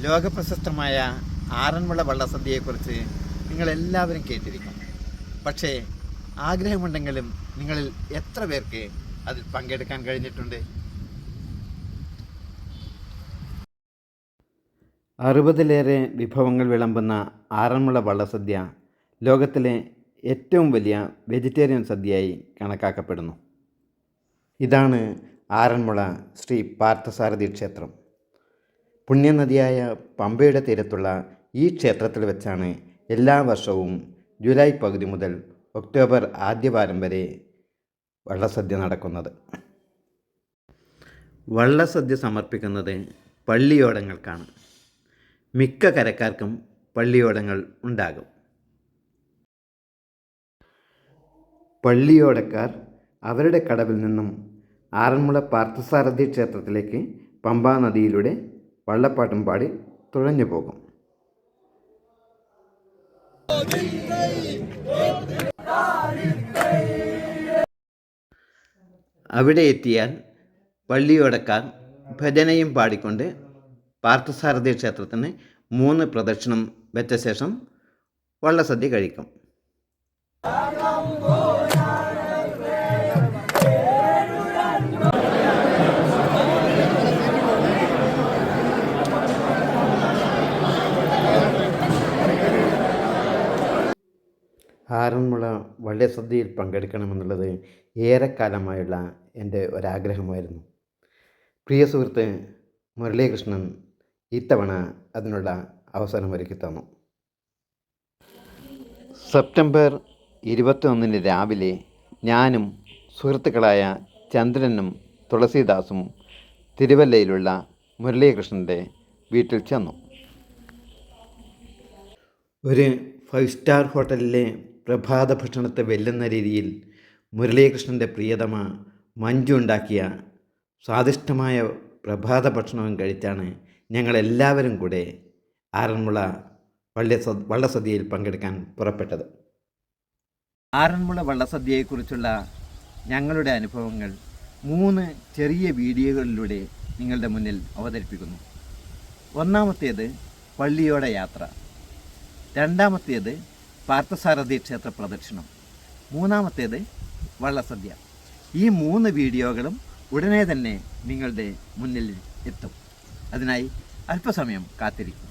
ലോകപ്രശസ്തമായ ആറന്മുള വള്ളസദ്യയെക്കുറിച്ച് നിങ്ങളെല്ലാവരും കേട്ടിരിക്കും. പക്ഷേ ആഗ്രഹമുണ്ടെങ്കിലും നിങ്ങളിൽ എത്ര പേർക്ക് അതിൽ പങ്കെടുക്കാൻ കഴിഞ്ഞിട്ടുണ്ട്? 60-ലേറെ വിഭവങ്ങൾ വിളമ്പുന്ന ആറന്മുള വള്ളസദ്യ ലോകത്തിലെ ഏറ്റവും വലിയ വെജിറ്റേറിയൻ സദ്യയായി കണക്കാക്കപ്പെടുന്നു. ഇതാണ് ആറന്മുള ശ്രീ പാർത്ഥസാരഥി ക്ഷേത്രം. പുണ്യനദിയായ പമ്പയുടെ തീരത്തുള്ള ഈ ക്ഷേത്രത്തിൽ വെച്ചാണ് എല്ലാ വർഷവും ജൂലൈ പകുതി മുതൽ ഒക്ടോബർ ആദ്യവാരം വരെ വള്ളസദ്യ നടക്കുന്നത്. വള്ളസദ്യ സമർപ്പിക്കുന്നത് പള്ളിയോടങ്ങൾക്കാണ്. മിക്ക കരക്കാർക്കും പള്ളിയോടങ്ങൾ ഉണ്ടാകും. പള്ളിയോടക്കാർ അവരുടെ കടവിൽ നിന്നും ആറന്മുള പാർത്ഥസാരഥി ക്ഷേത്രത്തിലേക്ക് പമ്പാ നദിയിലൂടെ വള്ളപ്പാട്ടും പാടി തുഴഞ്ഞു പോകും. അവിടെ എത്തിയാൽ പള്ളിയോടക്കാർ ഭജനയും പാടിക്കൊണ്ട് പാർത്ഥസാരഥി ക്ഷേത്രത്തിന് 3 പ്രദക്ഷിണം വെച്ച ശേഷം വള്ളസദ്യ കഴിക്കും. ആറന്മുള വള്ളസദ്യയിൽ പങ്കെടുക്കണമെന്നുള്ളത് ഏറെക്കാലമായുള്ള എൻ്റെ ഒരാഗ്രഹമായിരുന്നു. പ്രിയ സുഹൃത്ത് മുരളീകൃഷ്ണൻ ഇത്തവണ അതിനുള്ള അവസരമൊരുക്കി തന്നു. സെപ്റ്റംബർ 21 രാവിലെ ഞാനും സുഹൃത്തുക്കളായ ചന്ദ്രനും തുളസീദാസും തിരുവല്ലയിലുള്ള മുരളീകൃഷ്ണൻ്റെ വീട്ടിൽ ചെന്നു. ഒരു 5 സ്റ്റാർ ഹോട്ടലിലെ പ്രഭാത ഭക്ഷണത്തെ വെല്ലുന്ന രീതിയിൽ മുരളീകൃഷ്ണൻ്റെ പ്രിയതമ മഞ്ജു ഉണ്ടാക്കിയ സ്വാദിഷ്ടമായ പ്രഭാത ഭക്ഷണവും കഴിച്ചാണ് ഞങ്ങളെല്ലാവരും കൂടെ ആറന്മുള വള്ളസദ്യയിൽ പങ്കെടുക്കാൻ പുറപ്പെട്ടത്. ആറന്മുള വള്ളസദ്യയെക്കുറിച്ചുള്ള ഞങ്ങളുടെ അനുഭവങ്ങൾ 3 ചെറിയ വീഡിയോകളിലൂടെ നിങ്ങളുടെ മുന്നിൽ അവതരിപ്പിക്കുന്നു. ഒന്നാമത്തേത് പള്ളിയോട യാത്ര, രണ്ടാമത്തേത് പാർത്ഥസാരഥി ക്ഷേത്ര പ്രദക്ഷിണം, മൂന്നാമത്തേത് വള്ളസദ്യ. ഈ 3 വീഡിയോകളും ഉടനെ തന്നെ നിങ്ങളുടെ മുന്നിൽ എത്തും. അതിനായി അല്പസമയം കാത്തിരിക്കും.